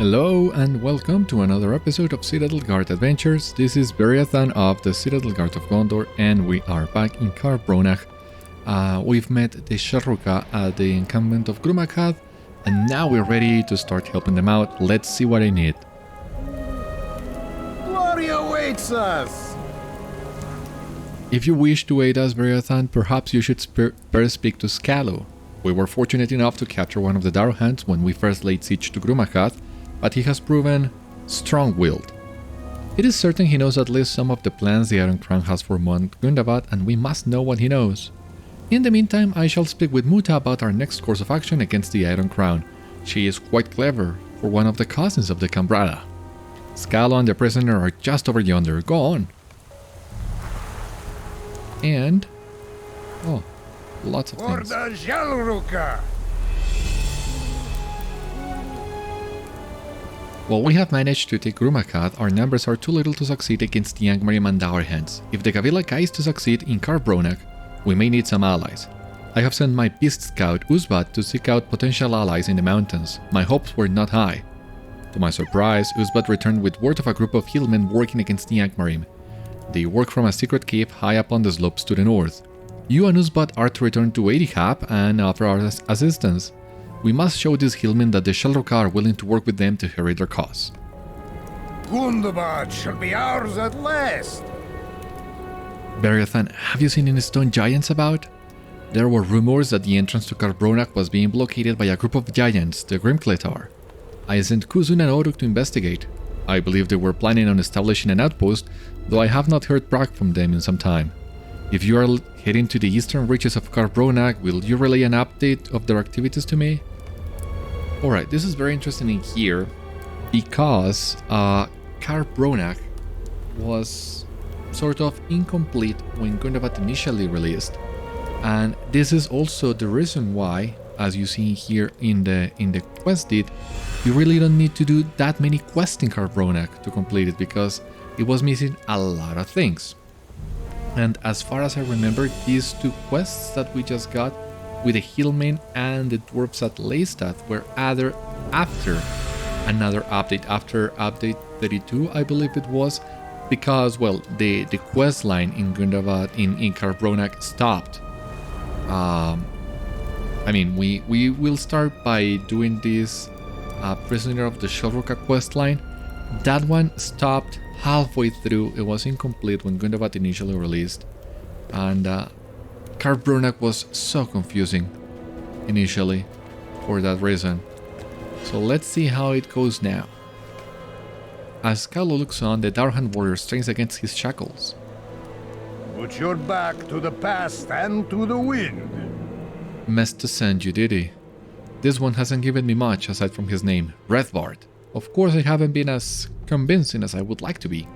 Hello and welcome to another episode of Citadel Guard Adventures. This is Beriathan of the Citadel Guard of Gondor and we are back in Câr Bronach. We've met the Sharruka at the encampment of Grúmachath and now we're ready to start helping them out. Let's see what I need. Glory awaits us! If you wish to aid us, Beriathan, perhaps you should first speak to Skallo. We were fortunate enough to capture one of the Dourhands when we first laid siege to Grúmachath, but he has proven strong-willed. It is certain he knows at least some of the plans the Iron Crown has for Mount Gundabad, and we must know what he knows. In the meantime, I shall speak with Muta about our next course of action against the Iron Crown. She is quite clever for one of the cousins of the Cambrada. Skallo and the prisoner are just over yonder. Go on. And... oh, lots of For things. the Sharruka! While we have managed to take Grúmachath, our numbers are too little to succeed against the Angmarim and Dourhands. If the Gavilaca is to succeed in Câr Bronach, we may need some allies. I have sent my beast scout Uzbat to seek out potential allies in the mountains. My hopes were not high. To my surprise, Uzbat returned with word of a group of Hillmen working against the Angmarim. They work from a secret cave high up on the slopes to the north. You and Uzbat are to return to Eiricháv and offer our assistance. We must show these Hillmen that the Sharruka are willing to work with them to hurry their cause. Gundabad shall be ours at last! Beriathan, have you seen any stone giants about? There were rumors that the entrance to Câr Bronach was being blockaded by a group of giants, the Grimcletar. I sent Kuzun and Oruk to investigate. I believe they were planning on establishing an outpost, though I have not heard back from them in some time. If you are heading to the eastern reaches of Câr Bronach, will you relay an update of their activities to me? Alright, this is very interesting in here because Câr Bronach was sort of incomplete when Gundabad initially released, and this is also the reason why, as you see here in the quest deed, you really don't need to do that many quests in Câr Bronach to complete it because it was missing a lot of things. And as far as I remember, these two quests that we just got with the Hillmen and the Dwarves at Leistad were added after another update, after update 32, I believe it was, because, well, the quest line in Gundabad, in Câr Bronach stopped. I mean, we will start by doing this Prisoner of the Sharruka quest line. That one stopped halfway through. It was incomplete when Gundabad initially released, and Câr Bronach was so confusing initially for that reason. So let's see how it goes now. As Skallo looks on, the Dourhand warrior strains against his shackles. Put your back to the past and to the wind! Messed to send you, did he? This one hasn't given me much aside from his name, Rethvárd. Of course I haven't been as convincing as I would like to be.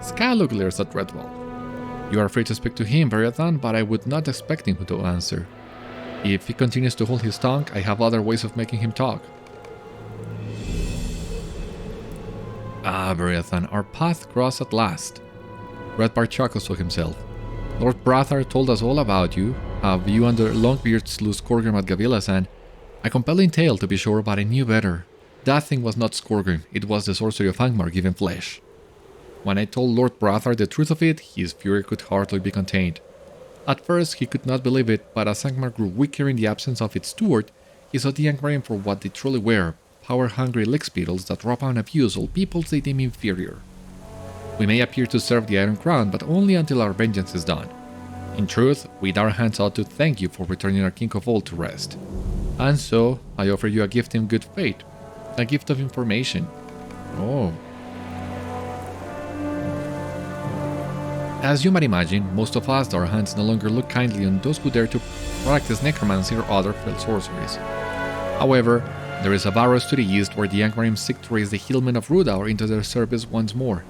Skallo glares at Rethvárd. You are free to speak to him, Beriathan, but I would not expect him to answer. If he continues to hold his tongue, I have other ways of making him talk. Ah, Beriathan, our path crossed at last. Rethvárd chuckles to himself. Lord Brathar told us all about you, how you and the Longbeard slew Skorgrim at Gavilasan. A compelling tale to be sure, but I knew better. That thing was not Skorgrim, it was the sorcery of Angmar given flesh. When I told Lord Brathar the truth of it, his fury could hardly be contained. At first he could not believe it, but as Angmar grew weaker in the absence of its steward, he saw the Angmarim for what they truly were, power-hungry lickspittles that rob and abuse all peoples they deem inferior. We may appear to serve the Iron Crown, but only until our vengeance is done. In truth, we Dourhands ought to thank you for returning our King of All to rest. And so, I offer you a gift in good faith. A gift of information. Oh. As you might imagine, most of us Dourhands no longer look kindly on those who dare to practice necromancy or other fell sorceries. However, there is a Barrows to the east where the Angmarim seek to raise the Hillmen of Rhudaur into their service once more.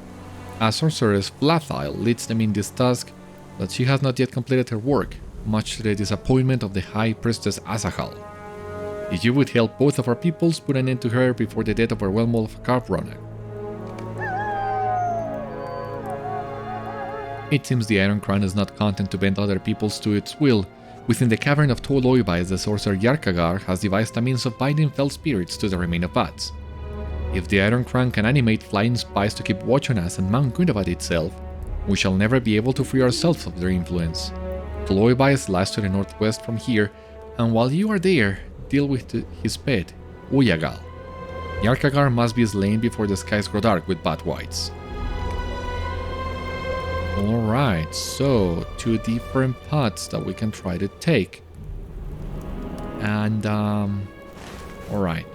A sorceress, Flathile, leads them in this task, but she has not yet completed her work, much to the disappointment of the High Priestess Asahal. If you would help both of our peoples put an end to her before the death of our realm of Câr Bronach. It seems the Iron Crown is not content to bend other peoples to its will. Within the cavern of Toll Oivas, the sorcerer Eiricháv has devised a means of binding fell spirits to the remain of bats. If the Iron Crown can animate flying spies to keep watch on us and Mount Gundabad itself, we shall never be able to free ourselves of their influence. Toll Oivas lies to the northwest from here, and while you are there, deal with his pet, Uyagal. Yarkagar must be slain before the skies grow dark with bad whites. Alright, so 2 different paths that we can try to take. And, alright.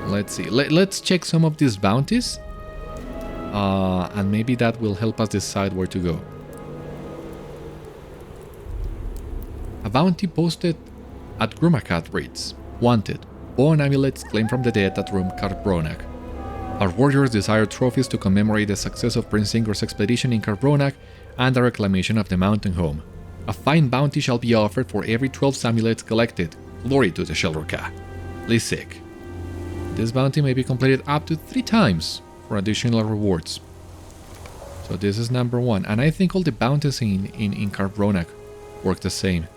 Let's see. Let's check some of these bounties. And maybe that will help us decide where to go. A bounty posted at Grúmachath reads, Wanted. Bone amulets claimed from the dead at Câr Bronach. Our warriors desire trophies to commemorate the success of Prince Ingor's expedition in Câr Bronach and the reclamation of the mountain home. A fine bounty shall be offered for every 12 amulets collected. Glory to the Shelrukah. Lisek. This bounty may be completed up to 3 times for additional rewards. So this is number 1. And I think all the bounties in Câr Bronach work the same.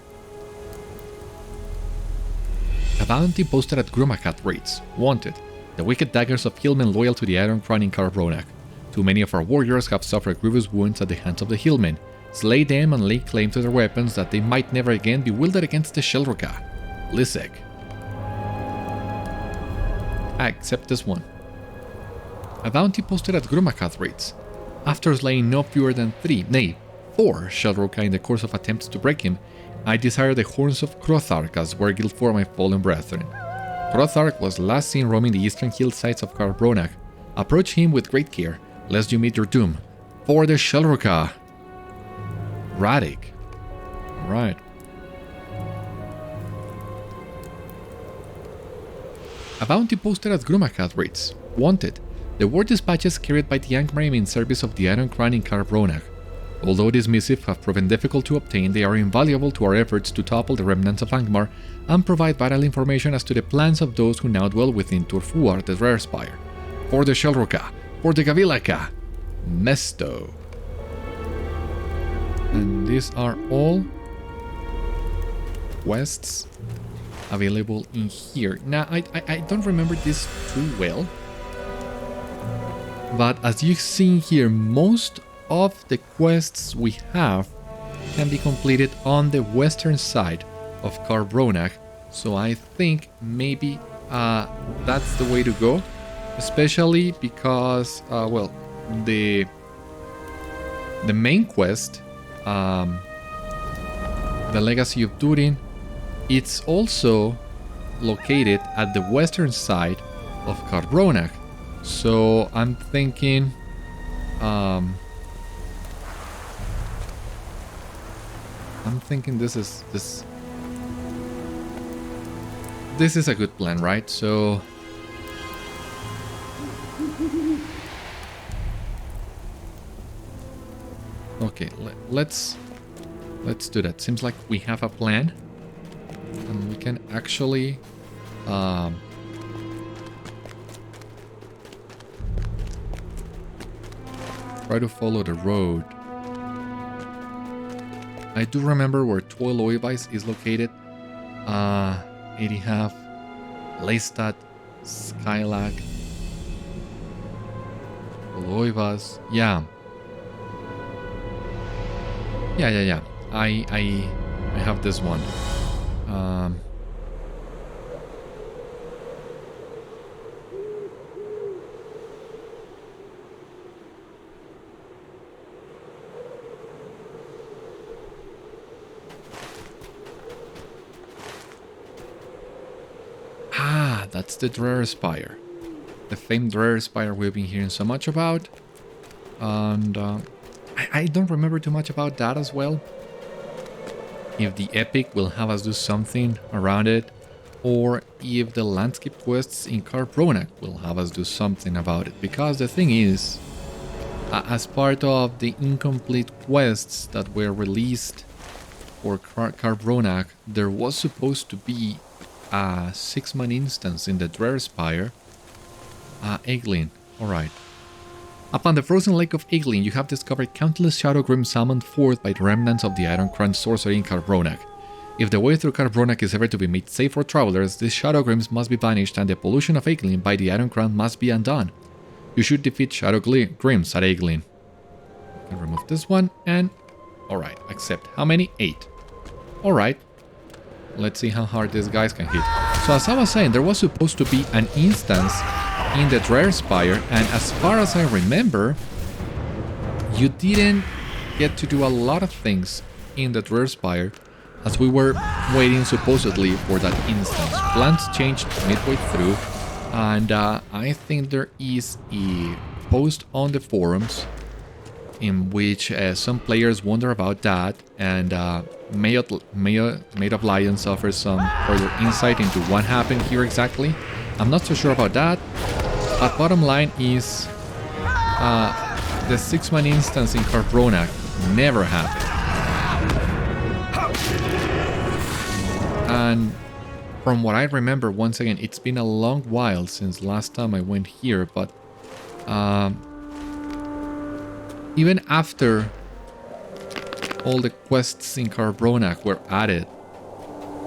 A bounty posted at Grúmachath reads, Wanted. The wicked daggers of Hillmen loyal to the Iron Crown in Câr Bronach. Too many of our warriors have suffered grievous wounds at the hands of the Hillmen. Slay them and lay claim to their weapons that they might never again be wielded against the Shelrukah. Lisek. Accept this one. A bounty posted at Grúmachath reads, After slaying no fewer than 3, nay, 4 Shelrukah in the course of attempts to break him, I desire the horns of Hrothvárd as wergild for my fallen brethren. Hrothvárd was last seen roaming the eastern hillsides of Câr Bronach. Approach him with great care, lest you meet your doom. For the Shelrukah! Radic. Right. A bounty posted at Grúmachath reads, Wanted. The war dispatches carried by the Angmarim in service of the Iron Crown in Câr Bronach. Although these missives have proven difficult to obtain, they are invaluable to our efforts to topple the remnants of Angmar and provide vital information as to the plans of those who now dwell within Turfuar, the Rare Spire. For the Shelrukah, for the Gavilaka, Mesto. And these are all quests available in here. Now, I don't remember this too well, but as you've seen here, most of the quests we have can be completed on the western side of Câr Bronach, so I think maybe that's the way to go, especially because well, the main quest, the Legacy of Durin, it's also located at the western side of Câr Bronach, so I'm thinking this is a good plan, right? So okay, let's do that. Seems like we have a plan, and we can actually try to follow the road. I do remember where Toll Oivas is located. Eiricháv, Leistad, Skylag, Toll Oivas. Yeah. I have this one. That's the Rare Spire. The famed Rare Spire we've been hearing so much about. And I don't remember too much about that as well. If the epic will have us do something around it, or if the landscape quests in Câr Bronach will have us do something about it. Because the thing is, as part of the incomplete quests that were released for Câr Bronach, there was supposed to be a 6-man instance in the Rare Spire. Aiglin, alright. Upon the frozen lake of Aiglin, you have discovered countless Shadow Grim summoned forth by the remnants of the Iron Crown sorcerer in Câr Bronach. If the way through Câr Bronach is ever to be made safe for travelers, these Shadow Grims must be banished and the pollution of Aiglin by the Iron Crown must be undone. You should defeat Shadow Grims at Aiglin. I can remove this one and... Alright, accept. How many? 8. Alright. Let's see how hard these guys can hit. So as I was saying, there was supposed to be an instance in the Spire, and as far as I remember, you didn't get to do a lot of things in the Spire, as we were waiting supposedly for that instance. Plans changed midway through, and I think there is a post on the forums in which some players wonder about that, and Made of Lions offers some further insight into what happened here exactly. I'm not so sure about that, but bottom line is the 6-man instance in Câr Bronach never happened. And from what I remember, once again, it's been a long while since last time I went here, but even after all the quests in Câr Bronach were added,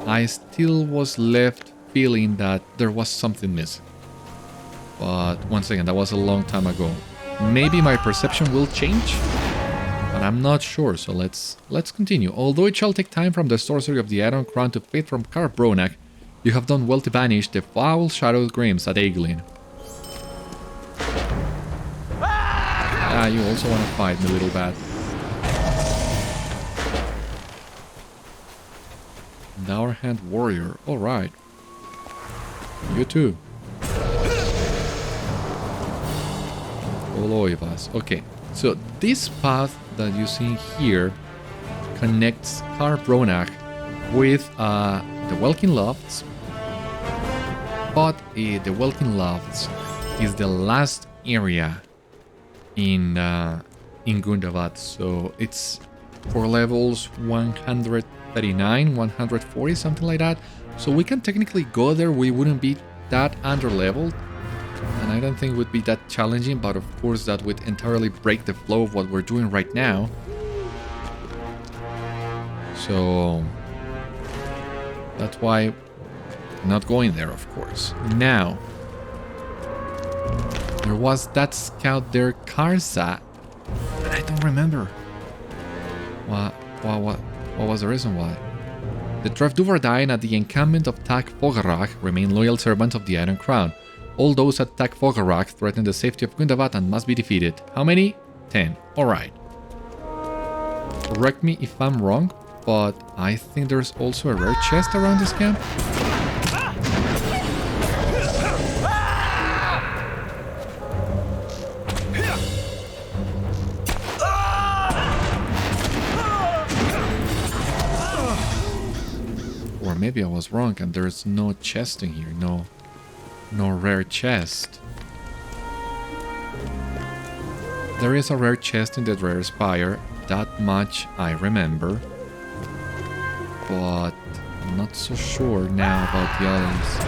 I still was left feeling that there was something missing. But once again, that was a long time ago. Maybe my perception will change, but I'm not sure, so let's continue. Although it shall take time from the sorcery of the Iron Crown to fade from Câr Bronach, you have done well to banish the foul Shadow Grims at Aiglin. Ah, you also want to fight me, little bat. Dourhand warrior, alright. You too. Toll Oivas. Okay, so this path that you see here connects Câr Bronach with the Welkin Lofts, but the Welkin Lofts is the last area in Gundabad, so it's for levels 139, 140, something like that. So we can technically go there. We wouldn't be that under-leveled, and I don't think it would be that challenging, but of course that would entirely break the flow of what we're doing right now. So that's why I'm not going there, of course. Now, there was that scout there, Karsa, but I don't remember. What was the reason why? The Rethvárd at the encampment of Tâg Fógarrach remain loyal servants of the Iron Crown. All those at Tâg Fógarrach threaten the safety of Gundabad and must be defeated. How many? 10. Alright. Correct me if I'm wrong, but I think there's also a rare chest around this camp. Or maybe I was wrong and there's no chest in here, no rare chest. There is a rare chest in the Spire, that much I remember, but I'm not so sure now about the others.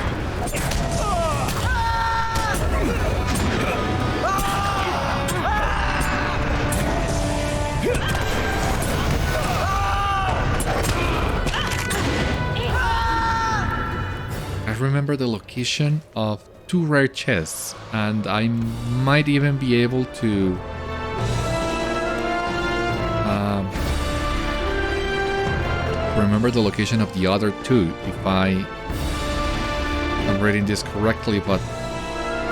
I remember the location of 2 rare chests, and I might even be able to remember the location of the other 2 if I am reading this correctly, but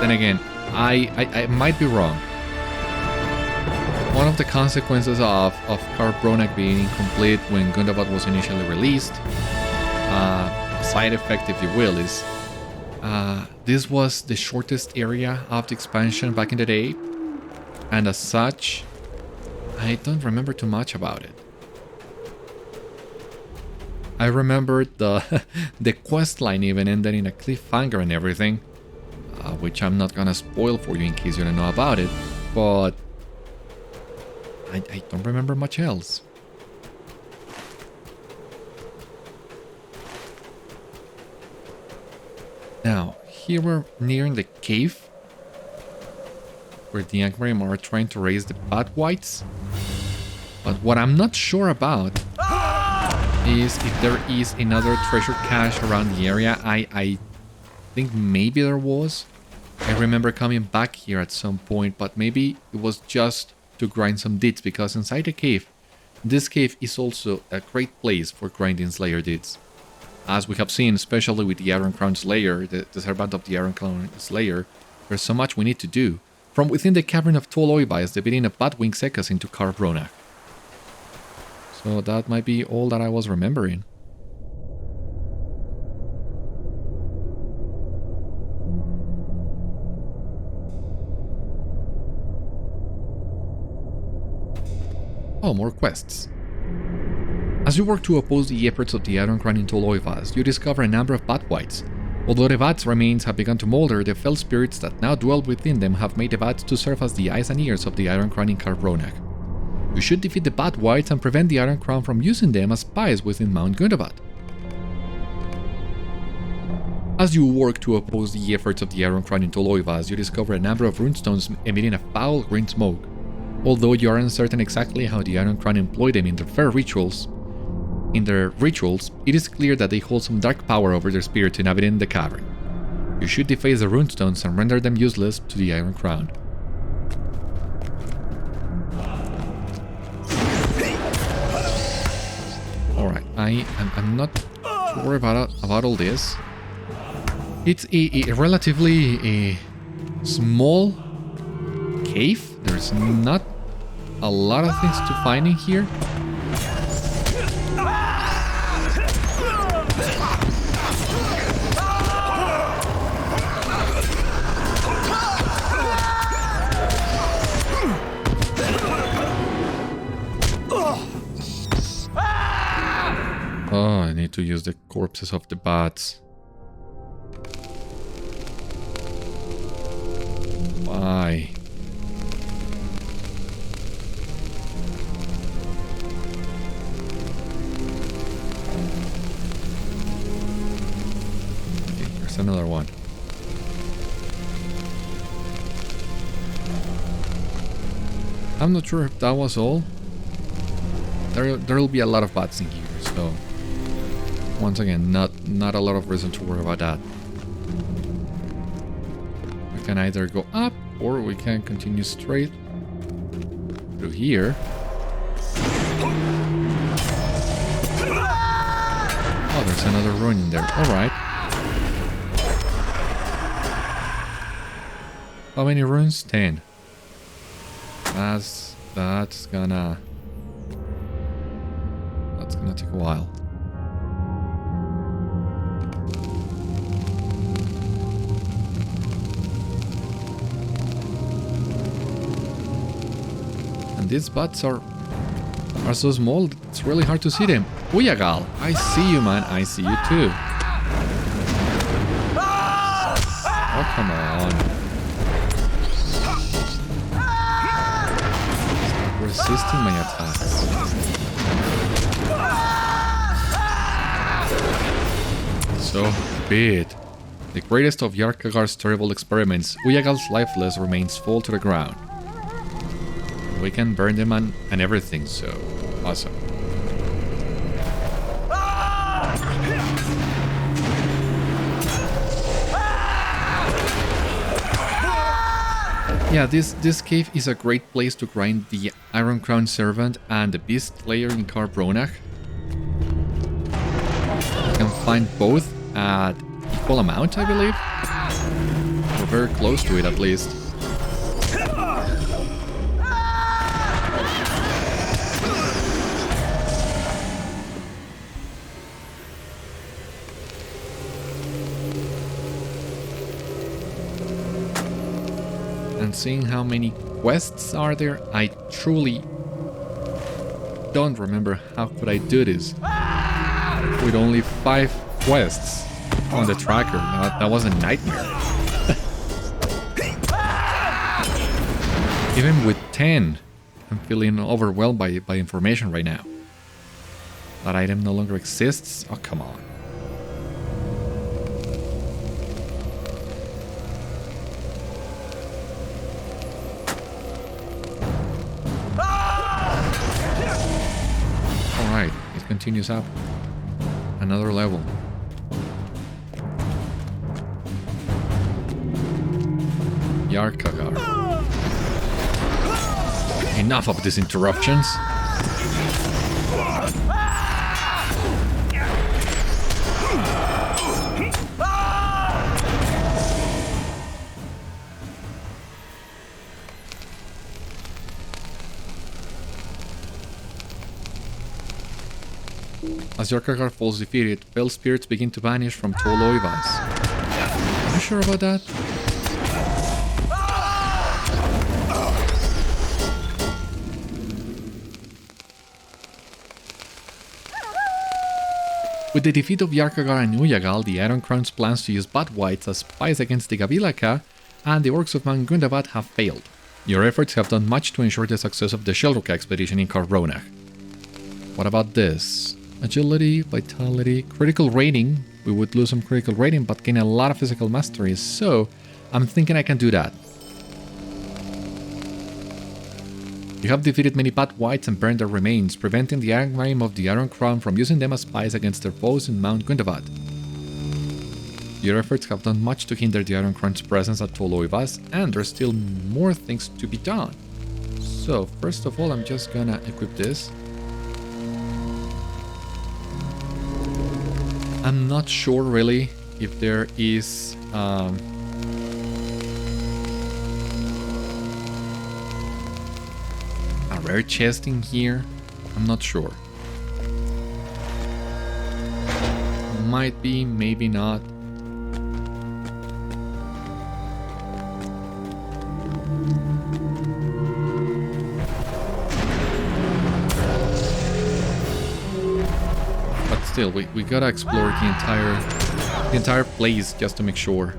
then again, I might be wrong. One of the consequences of Câr Bronach being incomplete when Gundabad was initially released, side effect if you will, is this was the shortest area of the expansion back in the day, and as such I don't remember too much about it. I remember the quest line even ended in a cliffhanger and everything, which I'm not gonna spoil for you in case you don't know about it, but I don't remember much else. Now, here we're nearing the cave where the Angmarim are trying to raise the Bad Whites. But what I'm not sure about is if there is another treasure cache around the area. I think maybe there was. I remember coming back here at some point, but maybe it was just to grind some deeds, because inside the cave, this cave is also a great place for grinding Slayer deeds. As we have seen, especially with the Iron Crown Slayer, the servant of the Iron Crown Slayer, there's so much we need to do. From within the cavern of Toll Oivas, the beating of Batwing Sekas into Câr Bronach. So that might be all that I was remembering. Oh, more quests. As you work to oppose the efforts of the Iron Crown in Toll Oivas, you discover a number of Bat Wights. Although the Bats' remains have begun to molder, the fell spirits that now dwell within them have made the Bats to serve as the eyes and ears of the Iron Crown in Câr Bronach. You should defeat the Bat Wights and prevent the Iron Crown from using them as spies within Mount Gundabad. As you work to oppose the efforts of the Iron Crown in Toll Oivas, you discover a number of runestones emitting a foul green smoke. Although you are uncertain exactly how the Iron Crown employ them in their rituals, it is clear that they hold some dark power over their spirits inhabiting the cavern. You should deface the runestones and render them useless to the Iron Crown. Alright, I'm not sure about all this. It's a relatively small cave. There's not a lot of things to find in here. Oh, I need to use the corpses of the bats. Why? Okay, here's another one. I'm not sure if that was all. There'll be a lot of bats in here, so once again, not a lot of reason to worry about that. We can either go up or we can continue straight through here. Oh, there's another rune in there. Alright. How many runes? 10. That's gonna take a while. And these bats are so small, it's really hard to see them. Uyagal, I see you, man. I see you too. Oh, come on. Stop resisting my attacks. So be it. The greatest of Yarkagar's terrible experiments, Uyagal's lifeless remains fall to the ground. We can burn them and everything, so awesome. Yeah, this cave is a great place to grind the Iron Crown Servant and the Beast Slayer in Câr Bronach. You can find both at equal amount, I believe. We're very close to it, at least. And seeing how many quests are there, I truly don't remember how could I do this with only 5 quests on the tracker. That was a nightmare. Even with 10, I'm feeling overwhelmed by information right now. That item no longer exists? Oh, come on. Alright, it continues up. another level. Eiricháv. Enough of these interruptions. As Eiricháv falls defeated, fell spirits begin to vanish from Toll Oivas. Are you sure about that? With the defeat of Eiricháv and Uyagal, the Iron Crown's plans to use Bad Whites as spies against the Gavilaka and the orcs of Mount Gundabad have failed. Your efforts have done much to ensure the success of the Shellrock expedition in Câr Bronach. What about this? Agility, vitality, critical rating. We would lose some critical rating but gain a lot of physical mastery, so I'm thinking I can do that. You have defeated many Bad Whites and burned their remains, preventing the Angmarim of the Iron Crown from using them as spies against their foes in Mount Gundabad. Your efforts have done much to hinder the Iron Crown's presence at Toll Oivas, and there's still more things to be done. So, first of all, I'm just gonna equip this. I'm not sure really if there is a rare chest in here. I'm not sure. Might be, maybe not. Still, we gotta explore the entire place just to make sure.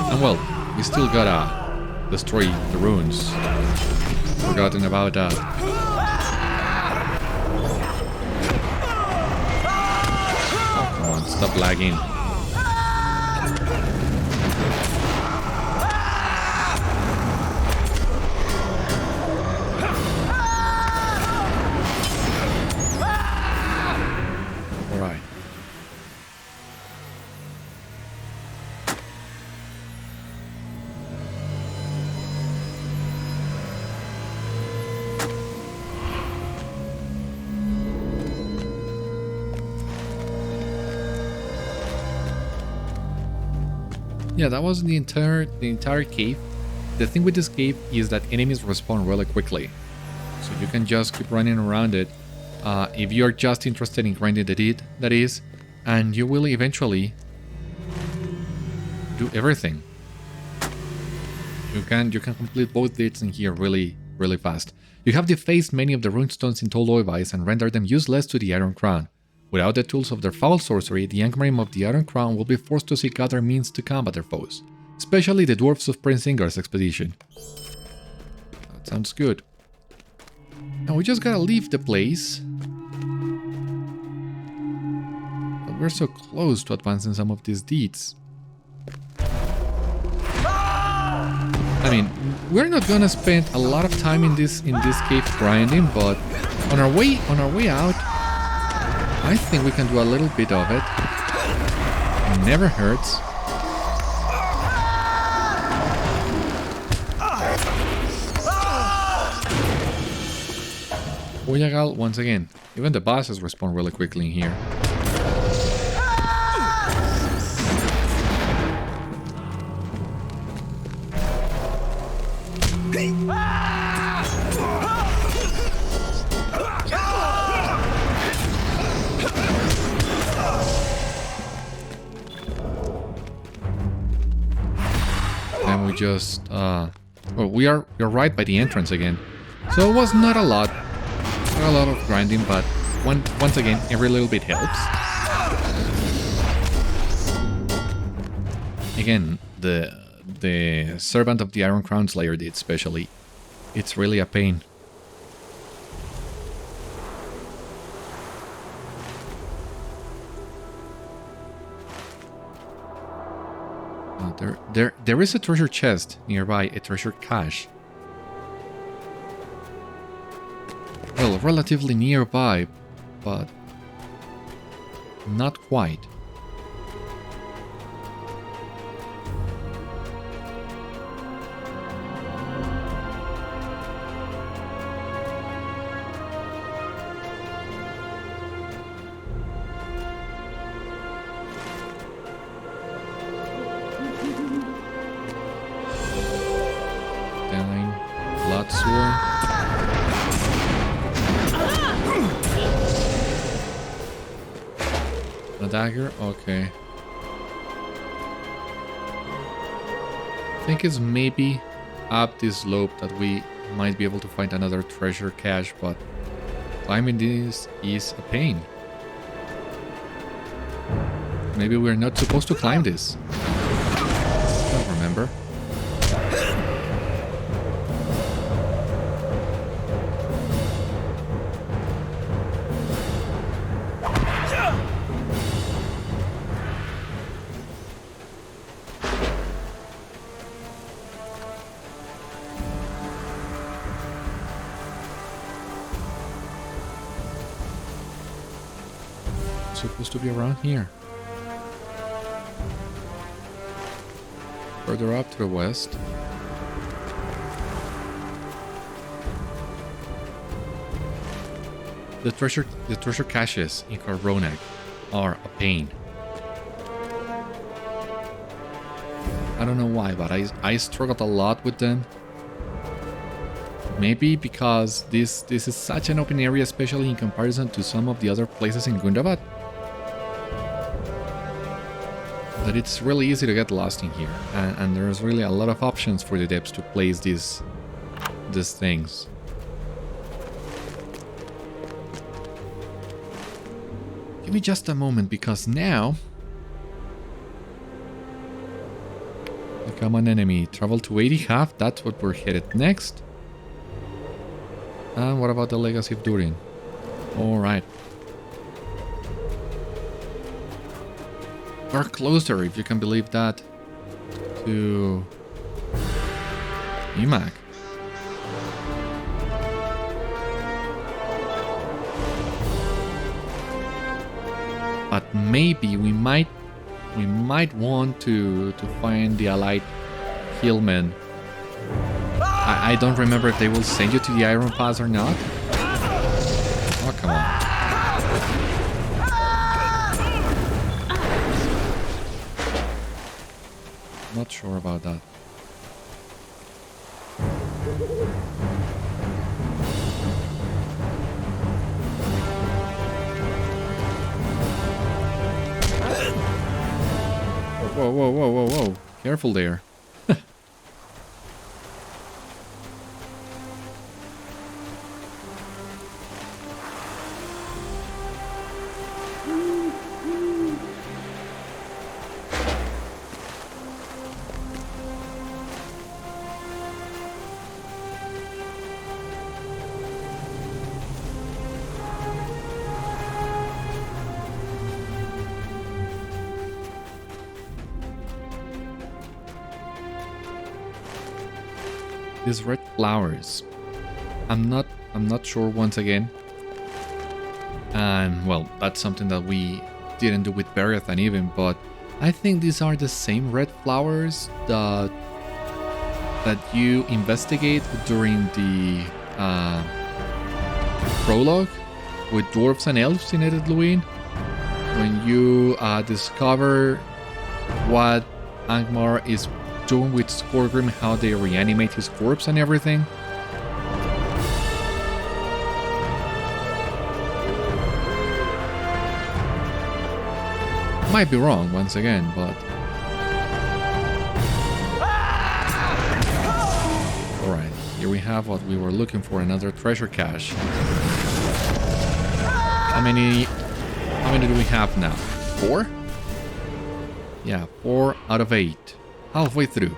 And well, we still gotta destroy the ruins. Forgotten about that. Oh, come on, stop lagging. Yeah, that was the entire cave. The thing with this cave is that enemies respawn really quickly, so you can just keep running around it if you're just interested in grinding the deed, that is, and you will eventually do everything. You can complete both deeds in here really fast. You have defaced many of the runestones in Toll Oivas and rendered them useless to the Iron Crown. Without the tools of their foul sorcery, the Angmarim of the Iron Crown will be forced to seek other means to combat their foes, especially the Dwarves of Prince Ingar's expedition. That sounds good. Now we just gotta leave the place. But we're so close to advancing some of these deeds. I mean, we're not gonna spend a lot of time in this cave grinding, but on our way out, I think we can do a little bit of it. It never hurts. Uyagal once again. Even the bosses respawn really quickly in here. And we just well, you're right by the entrance again. So it was not a lot of grinding, but once again, every little bit helps. Again, the Servant of the Iron Crown Slayer did especially. It's really a pain. There is a treasure chest nearby, a treasure cache. well, relatively nearby, but not quite. Dagger? Okay. I think it's maybe up this slope that we might be able to find another treasure cache, but climbing this is a pain. Maybe we're not supposed to climb this. I don't remember. Supposed to be around here. Further up to the west. The treasure caches in Câr Bronach are a pain. I don't know why, but I struggled a lot with them. Maybe because this is such an open area, especially in comparison to some of the other places in Gundabad, that it's really easy to get lost in here, and there's really a lot of options for the devs to place these things. Give me just a moment, because now the common enemy. Travel to Eiricháv, that's what we're headed next. And what about the Legacy of Dourhand? Alright. We're closer, if you can believe that, to Imák. But maybe we might want to find the allied Hillmen. I don't remember if they will send you to the Iron Pass or not. Oh, come on. Not sure about that. Whoa, whoa, whoa, whoa, whoa. Careful there. These red flowers. I'm not sure once again. And well, that's something that we didn't do with Beriathan even, but I think these are the same red flowers that you investigate during the prologue with dwarves and elves in Elderslade, when you discover what Angmar is doing with Skorgrim, how they reanimate his corpse and everything. Might be wrong once again, but alright, here we have what we were looking for, another treasure cache. How many do we have now? 4? Yeah, 4 out of 8. Halfway through.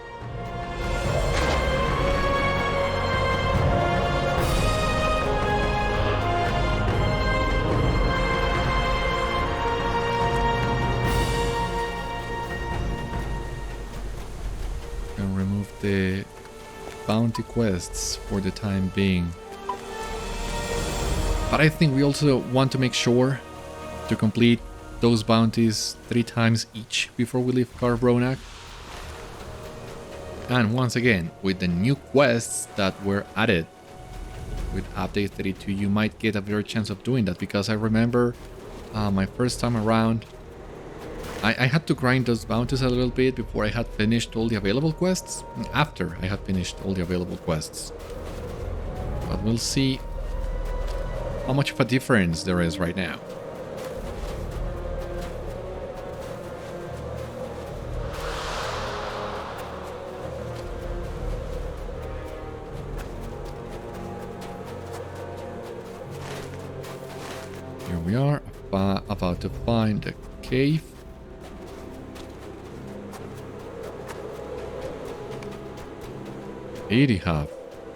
Can remove the bounty quests for the time being. But I think we also want to make sure to complete those bounties 3 times each before we leave Câr Bronach. And once again, with the new quests that were added with update 32, you might get a better chance of doing that, because I remember my first time around, I had to grind those bounties a little bit before I had finished all the available quests, and after I had finished all the available quests. But we'll see how much of a difference there is right now. Here we are, about to find a cave. Eiricháv.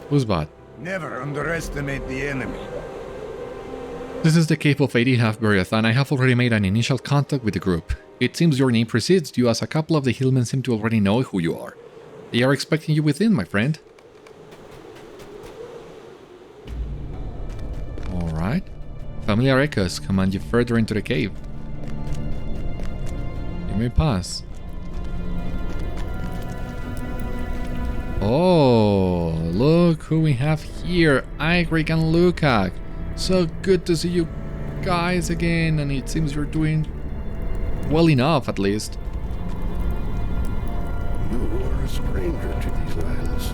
Who's bad? Never underestimate the enemy. This is the cave of Eiricháv, Beriathan. I have already made an initial contact with the group. It seems your name precedes you, as a couple of the Hillmen seem to already know who you are. They are expecting you within, my friend. Alright. Familiar echoes command you further into the cave. You may pass. Oh, look who we have here. Eiricháv and Lukak. So good to see you guys again, and it seems you're doing well enough, at least. You are a stranger to these lands.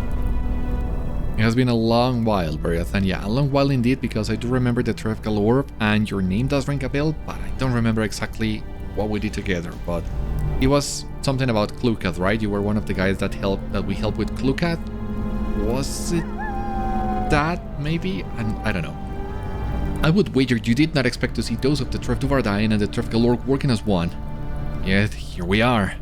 It has been a long while, Beriathan. Yeah, a long while indeed, because I do remember the Tâg Fógarrach, and your name does ring a bell, but I don't remember exactly what we did together. But it was something about Clucath, right? You were one of the guys that we helped with Clucath. Was it that, maybe? And I don't know. I would wager you did not expect to see those of the Rethvárd and the Tâg Fógarrach working as one. Yet, here we are.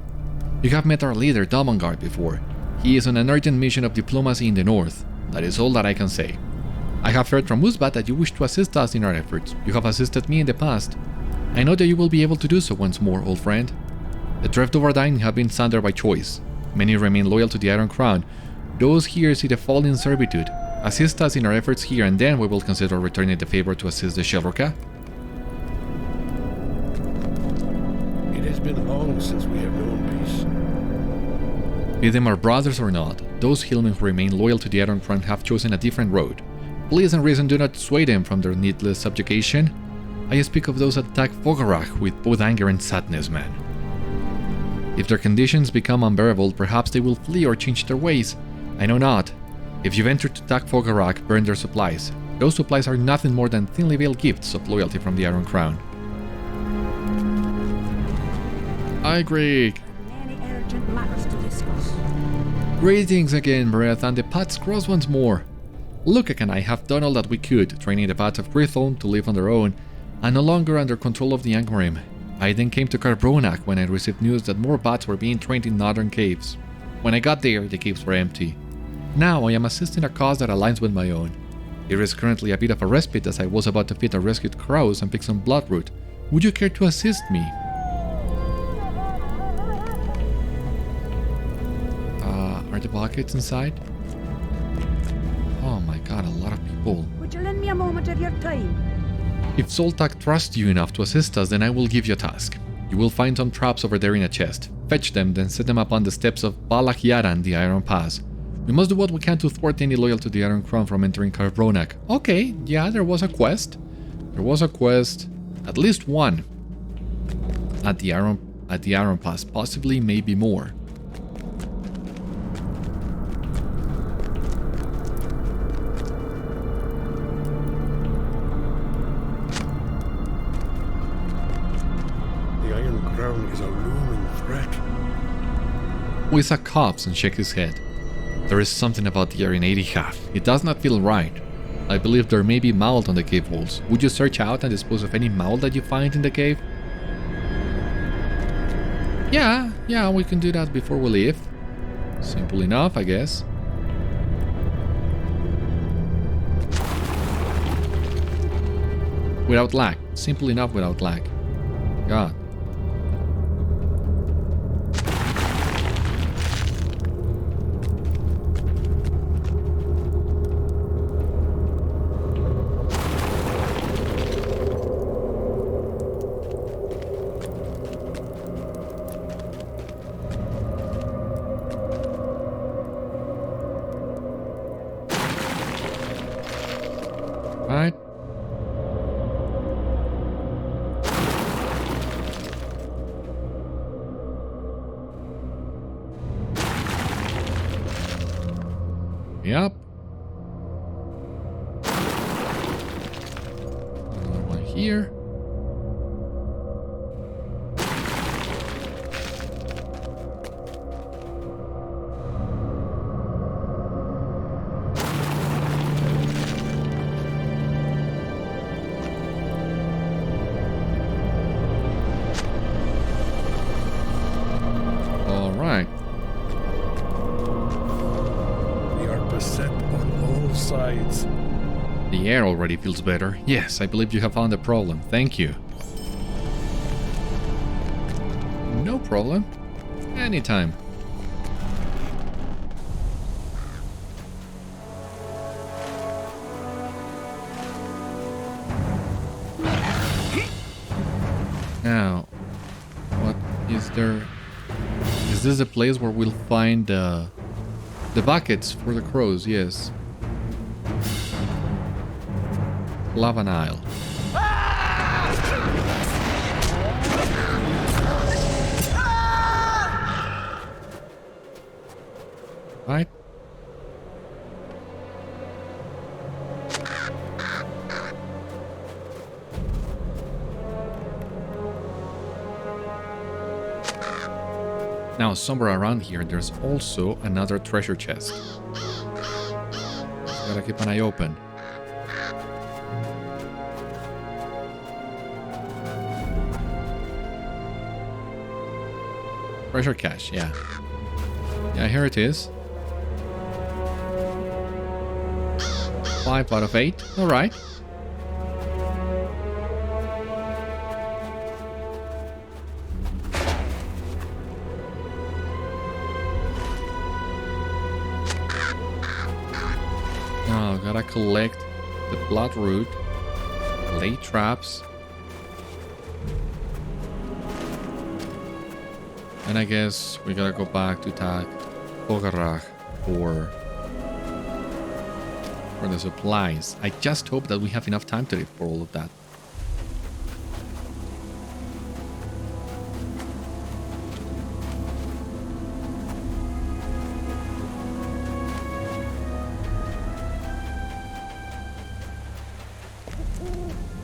You have met our leader, Dourhand, before. He is on an urgent mission of diplomacy in the north. That is all that I can say. I have heard from Uzbat that you wish to assist us in our efforts. You have assisted me in the past. I know that you will be able to do so once more, old friend. The Rethvárd have been sundered by choice. Many remain loyal to the Iron Crown. Those here see the fall in servitude. Assist us in our efforts here, and then we will consider returning the favor to assist the Shelrocka. It has been long since we have known peace. Be them our brothers or not, those Hillmen who remain loyal to the Iron Crown have chosen a different road. Please and reason do not sway them from their needless subjugation. I speak of those at Tâg Fógarrach with both anger and sadness, man. If their conditions become unbearable, perhaps they will flee or change their ways. I know not. If you venture to Tâg Fógarrach, burn their supplies. Those supplies are nothing more than thinly veiled gifts of loyalty from the Iron Crown. Eiricháv. Many urgent matters to discuss. Greetings again, Beriathan. The paths cross once more. Lukak and I have done all that we could, training the bats of Rethvárd to live on their own, and no longer under control of the Angmarim. I then came to Câr Bronach when I received news that more bats were being trained in northern caves. When I got there, the caves were empty. Now I am assisting a cause that aligns with my own. It is currently a bit of a respite, as I was about to feed the rescued crows and pick some bloodroot. Would you care to assist me? Are the buckets inside? Oh my god, a lot of people. Would you lend me a moment of your time? If Soltag trusts you enough to assist us, then I will give you a task. You will find some traps over there in a chest. Fetch them, then set them up on the steps of Balach Yaran, the Iron Pass. We must do what we can to thwart any loyal to the Iron Crown from entering Câr Bronach. Okay, yeah, there was a quest. There was a quest. At least one. At the Iron Pass, possibly maybe more. The Iron Crown is a looming threat. We saw cops and shake his head. There is something about the air in Eiricháv. It does not feel right. I believe there may be mould on the cave walls. Would you search out and dispose of any mould that you find in the cave? Yeah, we can do that before we leave. Simple enough, I guess. Without lag. Simple enough without lag. God. Right. Yep. Another one here. All right. We are beset on all sides. The air already feels better. Yes, I believe you have found the problem. Thank you. No problem. Anytime. Now, what is there? Is this the place where we'll find the buckets for the crows? Yes. Lava Nile. Right? Now, somewhere around here, there's also another treasure chest. Just gotta keep an eye open. Treasure cache, yeah. Yeah, here it is. 5 out of 8. Alright. Now, gotta collect the blood root, lay traps. And I guess we gotta go back to Tâg Fógarrach for the supplies. I just hope that we have enough time today for all of that.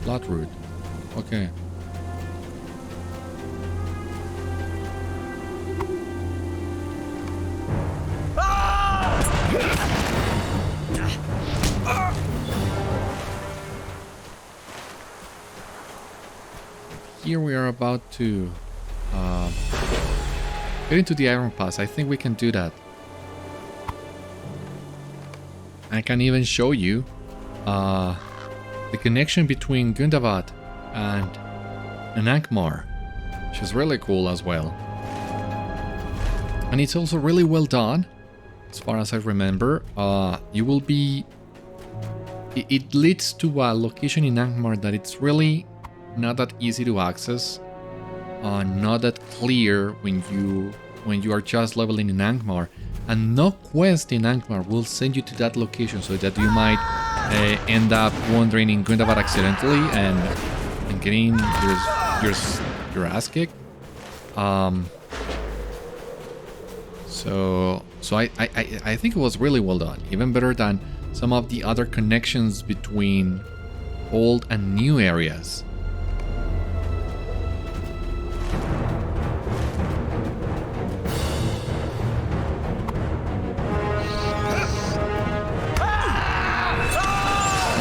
Bloodroot. Okay. Here we are about to get into the Iron Pass. I think we can do that. I can even show you the connection between Gundabad and Angmar, which is really cool as well. And it's also really well done, as far as I remember. You will be... It leads to a location in Angmar that it's really not that easy to access, not that clear when you are just leveling in Angmar, and no quest in Angmar will send you to that location, so that you might end up wandering in Gundabad accidentally and getting your ass kicked. So I think it was really well done, even better than some of the other connections between old and new areas.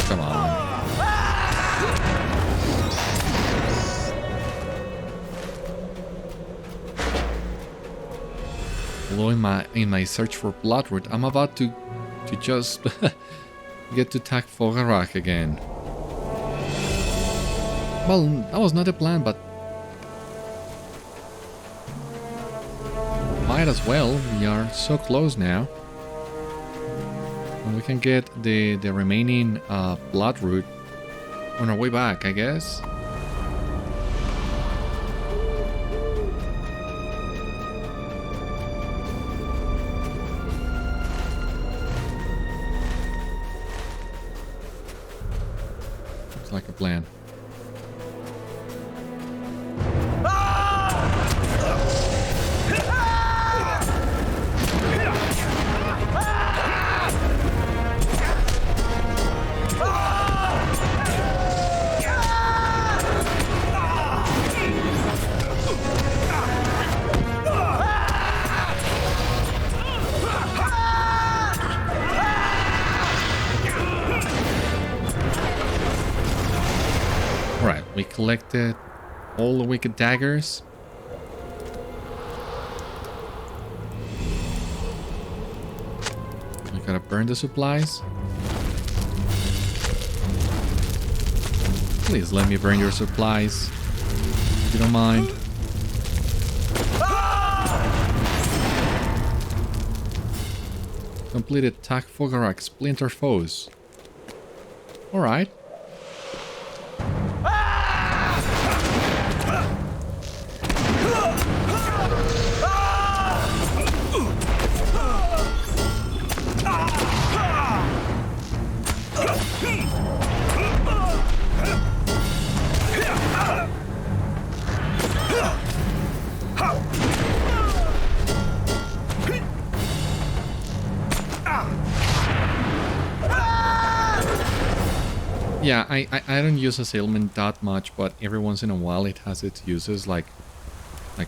Come on. Although in my search for Bloodroot, I'm about to just get to Tâg Fógarrach again. Well, that was not the plan, but might as well. We are so close now. And we can get the remaining Bloodroot on our way back, I guess. like a plan. We collected all the wicked daggers. We gotta burn the supplies. Please let me burn your supplies, if you don't mind. Completed Tâg Fógarrach Splinter Foes. Alright. Yeah, I don't use a Hillmen that much, but every once in a while it has its uses, like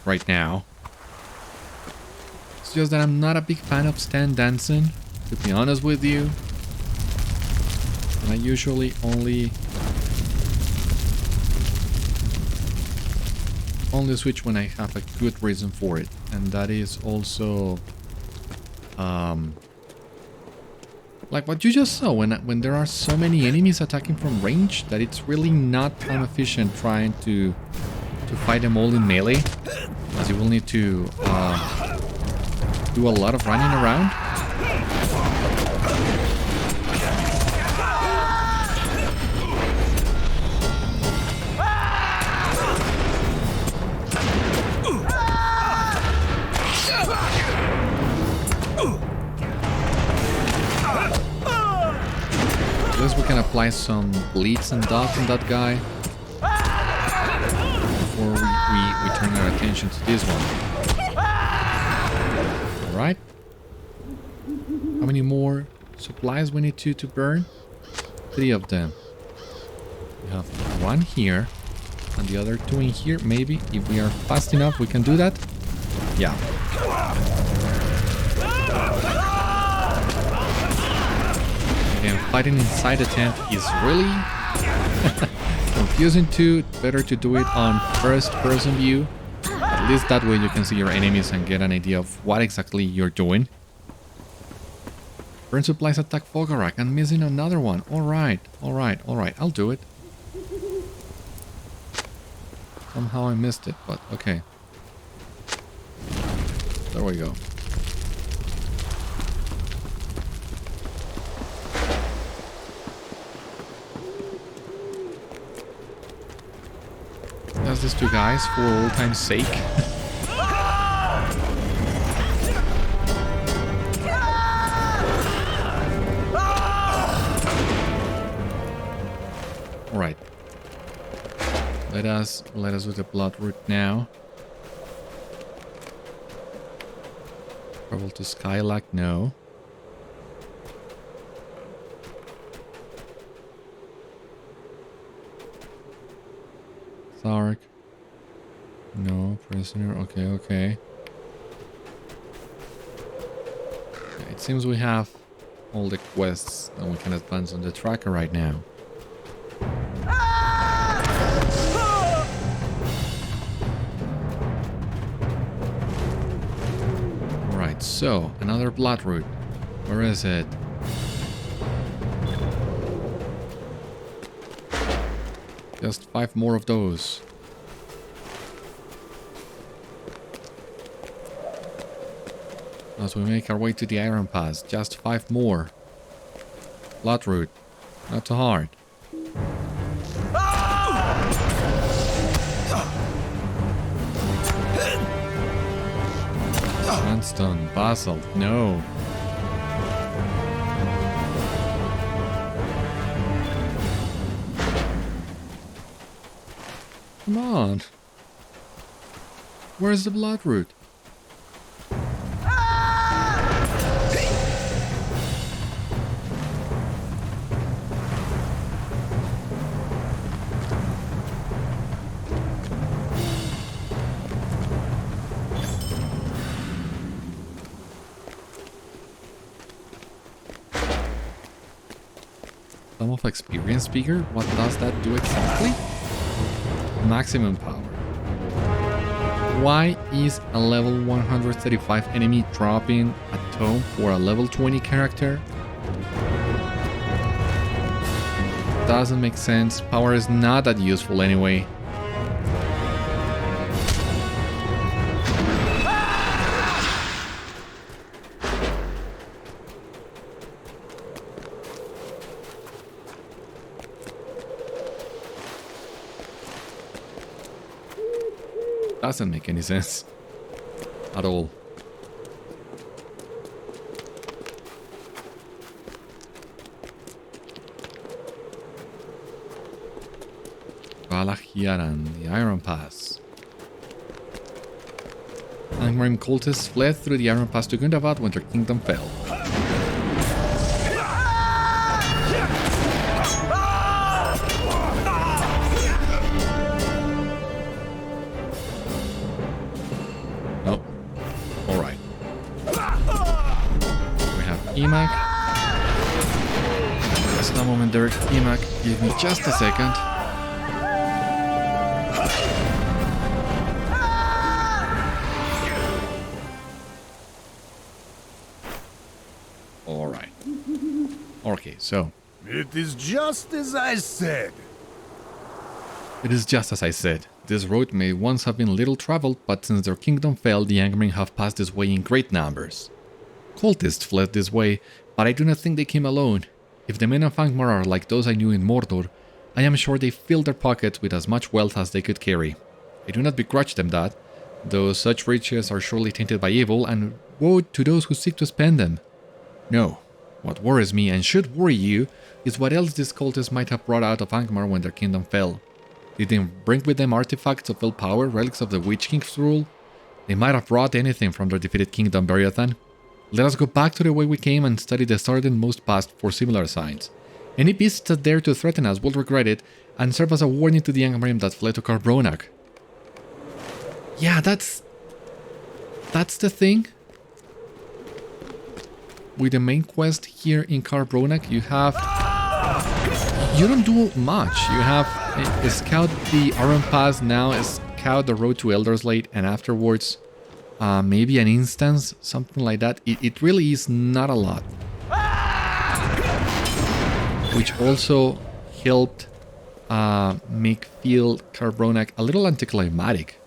right now. It's just that I'm not a big fan of stand dancing, to be honest with you. And I usually only switch when I have a good reason for it, and that is also like what you just saw, when there are so many enemies attacking from range that it's really not time efficient trying to fight them all in melee, as you will need to do a lot of running around. We can apply some bleeds and dots on that guy before we turn our attention to this one. Alright. How many more supplies we need to burn? 3 of them. We have 1 here and the other 2 in here. Maybe if we are fast enough we can do that. Yeah. Fighting inside the tent is really confusing too. Better to do it on first-person view. At least that way you can see your enemies and get an idea of what exactly you're doing. Burn supplies at Tâg Fógarrach. I'm missing another one. Alright. I'll do it. Somehow I missed it, but okay. There we go. Just these 2 guys for old time's sake. Alright. Let us do the blood route now. Travel to Skylac, no. Thark. No, prisoner. Okay. It seems we have all the quests that we can advance on the tracker right now. Alright, so another blood route. Where is it? Just 5 more of those. As we make our way to the Iron Pass, just 5 more. Blood route. Not too hard. Sandstone, basalt, no. Come on. Where's the bloodroot? Sum of experience speaker? What does that do exactly? Maximum power. Why is a level 135 enemy dropping a tome for a level 20 character? Doesn't make sense. Power is not that useful anyway. Doesn't make any sense at all. Valachiaran, the Iron Pass. Angmarim cultists fled through the Iron Pass to Gundabad when their kingdom fell. Imák. Just a moment there, Imák. Give me just a second. Alright. Okay, so. It is just as I said. It is just as I said. This road may once have been little traveled, but since their kingdom fell, the Angmarim have passed this way in great numbers. Cultists fled this way, but I do not think they came alone. If the men of Angmar are like those I knew in Mordor, I am sure they filled their pockets with as much wealth as they could carry. I do not begrudge them that, though such riches are surely tainted by evil, and woe to those who seek to spend them. No, what worries me, and should worry you, is what else these cultists might have brought out of Angmar when their kingdom fell. Did they bring with them artifacts of ill power, relics of the Witch King's rule? They might have brought anything from their defeated kingdom, Beriathan. Let us go back to the way we came and study the southernmost past for similar signs. Any beasts that dare to threaten us will regret it and serve as a warning to the Angmarim that fled to Câr Bronach. Yeah, that's the thing. With the main quest here in Câr Bronach, you don't do much. You have scout the Iron Pass now, scout the road to Elderslade, and afterwards maybe an instance, something like that. It really is not a lot. Which also helped make feel Câr Bronach a little anticlimactic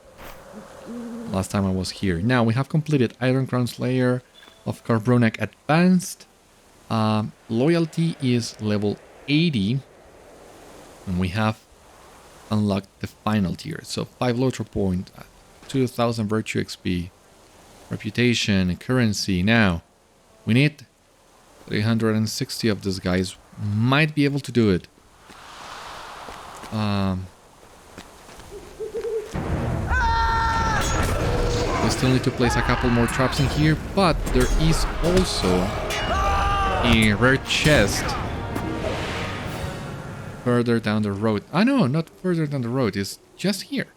last time I was here. Now we have completed Iron Crown Slayer of Câr Bronach Advanced. Loyalty is level 80. And we have unlocked the final tier. So 5 LOTRO points, 2000 Virtue XP. Reputation, currency. Now, we need 360 of these guys. Might be able to do it. We still need to place a couple more traps in here, but there is also a rare chest further down the road. Ah, no, not further down the road. It's just here.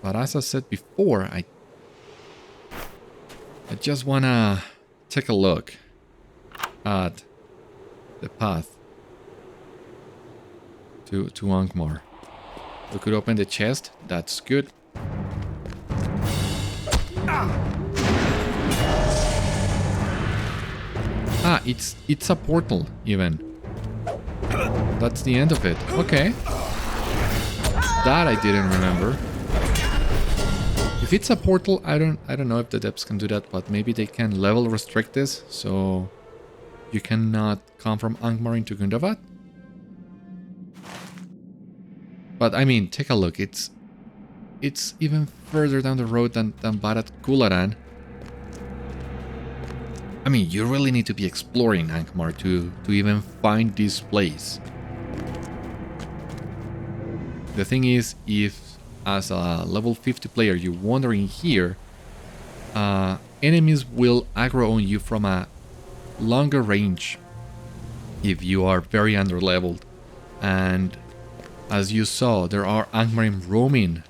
But as I said before, I just wanna take a look at the path to Angmar. We could open the chest. That's good. Ah, it's a portal even. That's the end of it. Okay. That I didn't remember. If it's a portal, I don't know if the depths can do that, but maybe they can level restrict this, so you cannot come from Angmar into Gundabad. But I mean, take a look. It's even further down the road than Barat Kularan. I mean, you really need to be exploring Angmar to even find this place. The thing is, if as a level 50 player you wander in here, enemies will aggro on you from a longer range if you are very underleveled. And as you saw, there are Angmarim roaming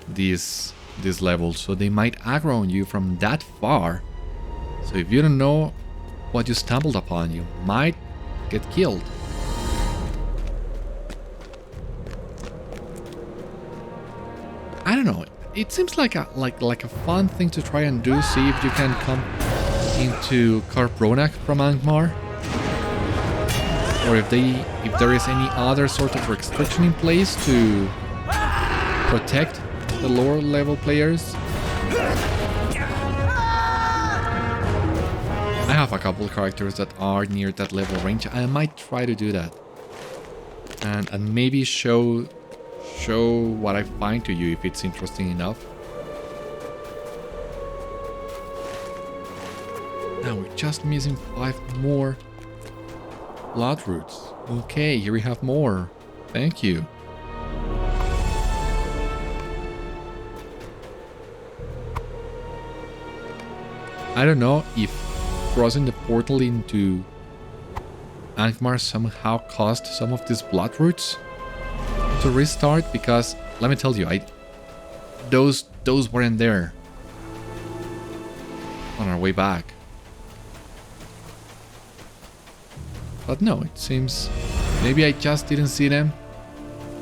this level, so they might aggro on you from that far. So if you don't know what you stumbled upon, you might get killed. I don't know. It seems like a fun thing to try and do. See if you can come into Câr Bronach from Angmar, or if there is any other sort of restriction in place to protect the lower level players. I have a couple of characters that are near that level range. I might try to do that, and maybe show what I find to you if it's interesting enough. Now we're just missing 5 more blood roots. Okay, here we have more. Thank you. I don't know if crossing the portal into Angmar somehow caused some of these blood roots to restart, because let me tell you, those weren't there on our way back. But no, it seems maybe I just didn't see them.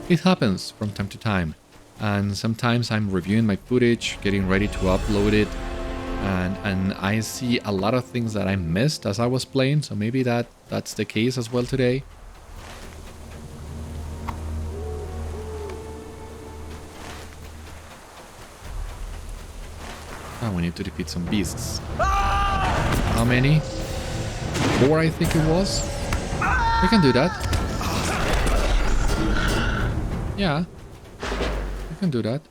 It happens from time to time, and sometimes I'm reviewing my footage, getting ready to upload it, and I see a lot of things that I missed as I was playing, so maybe that's the case as well today. Now we need to defeat some beasts. How many? 4, I think it was. We can do that. Yeah, we can do that.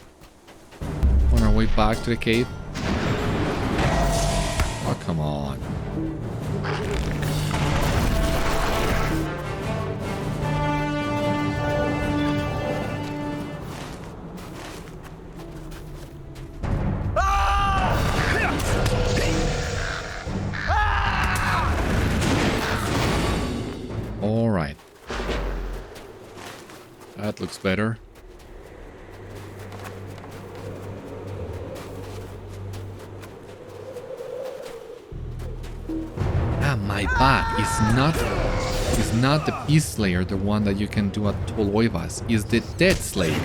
On our way back to the cave. Oh, come on. All right. That looks better. My back is not the Beast Slayer, the one that you can do at Toll Oivas, is the Dead Slayer.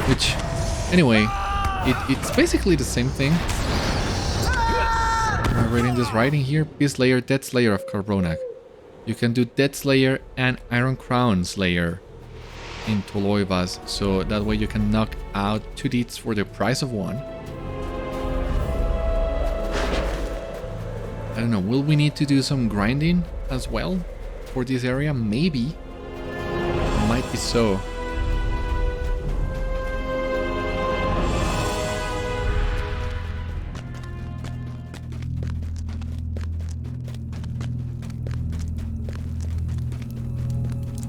Which, anyway, it's basically the same thing. Am I reading this right in here? Beast Slayer, Dead Slayer of Câr Bronach. You can do Dead Slayer and Iron Crown Slayer in Toll Oivas, so that way you can knock out 2 deeds for the price of 1. I don't know, will we need to do some grinding as well for this area? Maybe. Might be so.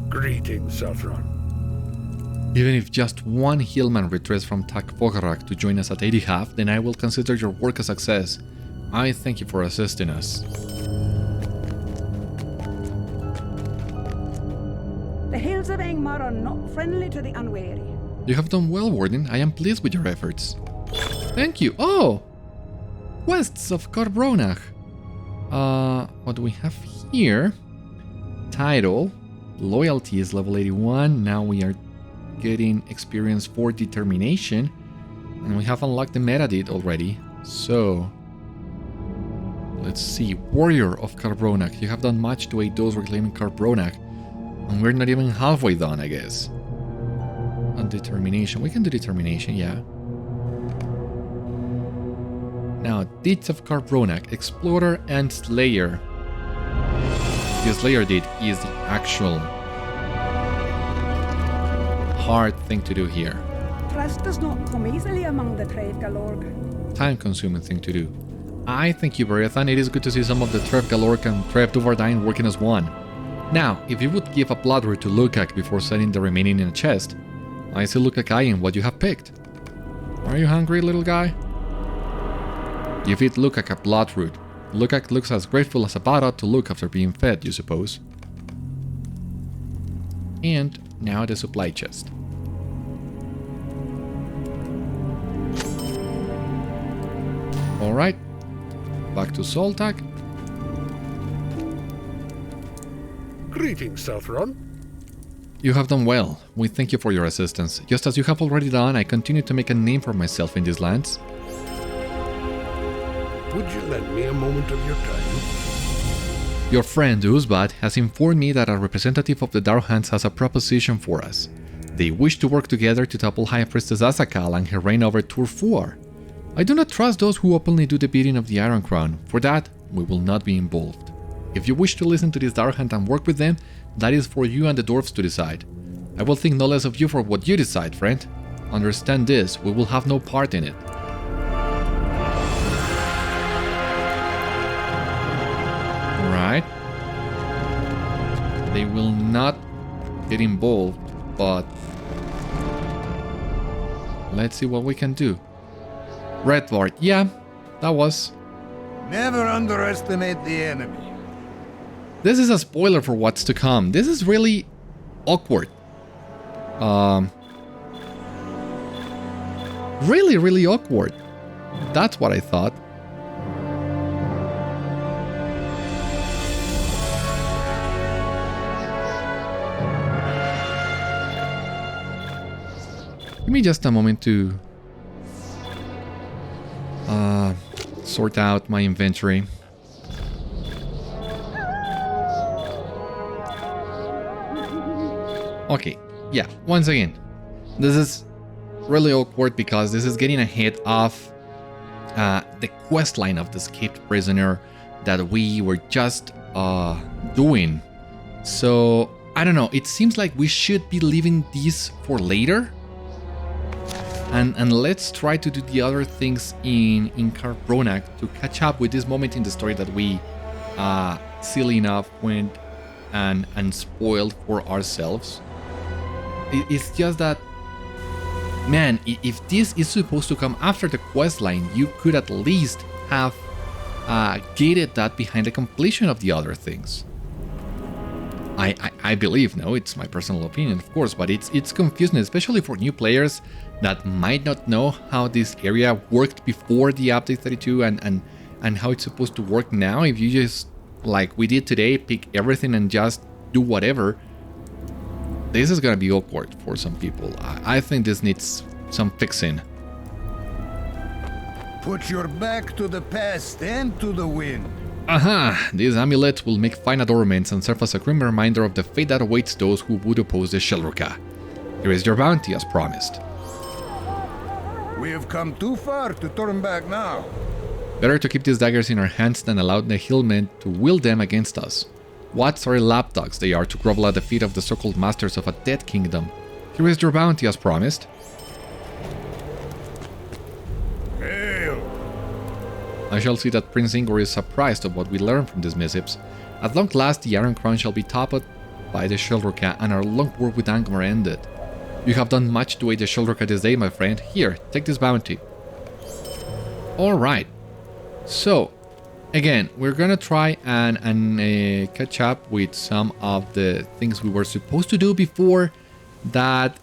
Greetings, Saffron. Even if just 1 Hillman retreats from Tâg Fógarrach to join us at Eiricháv, then I will consider your work a success. I thank you for assisting us. The hills of Angmar are not friendly to the unwary. You have done well, Warden. I am pleased with your efforts. Thank you. Oh! Quests of Câr Bronach. What do we have here? Title. Loyalty is level 81. Now we are getting experience for determination. And we have unlocked the meta deed already. So, let's see. Warrior of Câr Bronach. You have done much to aid those reclaiming Câr Bronach. And we're not even halfway done, I guess. On determination. We can do determination, yeah. Now, deeds of Câr Bronach. Explorer and Slayer. The Slayer deed is the actual hard thing to do here. Trust does not come easily among the Treidgalorg. Time-consuming thing to do. I thank you, Beriathan. It is good to see some of the Trev Galork and Trev Dourhand working as one. Now, if you would give a blood root to Lukak before setting the remaining in a chest, I see Lukak eyeing what you have picked. Are you hungry, little guy? You feed Lukak a blood root. Lukak looks as grateful as a bat ought to look after being fed, you suppose. And now the supply chest. Alright, back to Soltag. Greetings, Southron. You have done well. We thank you for your assistance. Just as you have already done, I continue to make a name for myself in these lands. Would you lend me a moment of your time? Your friend Uzbad has informed me that a representative of the Dourhands has a proposition for us. They wish to work together to topple High Priestess Azakal and her reign over Turfuar. I do not trust those who openly do the bidding of the Iron Crown. For that, we will not be involved. If you wish to listen to this Dourhand and work with them, that is for you and the Dwarves to decide. I will think no less of you for what you decide, friend. Understand this, we will have no part in it. Alright. They will not get involved, but let's see what we can do. Rethvárd, yeah, that was. Never underestimate the enemy. This is a spoiler for what's to come. This is really awkward. Really awkward. That's what I thought. Give me just a moment to sort out my inventory. Okay, yeah, once again, this is really awkward because this is getting ahead of the quest line of the escaped prisoner that we were just doing. So, I don't know, it seems like we should be leaving these for later. And let's try to do the other things in Câr Bronach to catch up with this moment in the story that we, silly enough, went and spoiled for ourselves. It's just that, man, if this is supposed to come after the quest line, you could at least have gated that behind the completion of the other things. I believe, no, it's my personal opinion, of course, but it's confusing, especially for new players that might not know how this area worked before the update 32 and how it's supposed to work now. If you just, like we did today, pick everything and just do whatever, this is gonna be awkward for some people. I think this needs some fixing. Put your back to the past and to the wind. Aha! These amulets will make fine adornments and serve as a grim reminder of the fate that awaits those who would oppose the Shelruka. Here is your bounty as promised. We have come too far to turn back now. Better to keep these daggers in our hands than allow the Hillmen to wield them against us. What sorry lapdogs they are to grovel at the feet of the so-called masters of a dead kingdom. Here is your bounty as promised. Hail! I shall see that Prince Ingor is surprised of what we learn from these mishaps. At long last the Iron Crown shall be toppled by the Shelruka and our long war with Angmar ended. You have done much to aid the Shelruka this day, my friend. Here, take this bounty. Alright. So, again, we're gonna try and catch up with some of the things we were supposed to do before that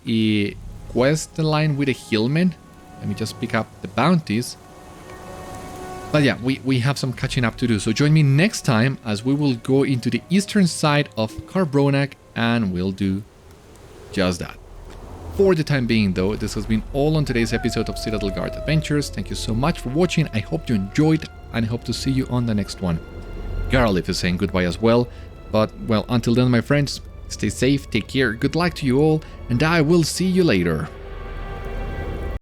quest line with the Hillmen. Let me just pick up the bounties. But yeah, we have some catching up to do. So join me next time as we will go into the eastern side of Câr Bronach and we'll do just that. For the time being though, this has been all on today's episode of Citadel Guard Adventures. Thank you so much for watching. I hope you enjoyed and I hope to see you on the next one. Garliff is saying goodbye as well. But well, until then my friends, stay safe, take care, good luck to you all, and I will see you later.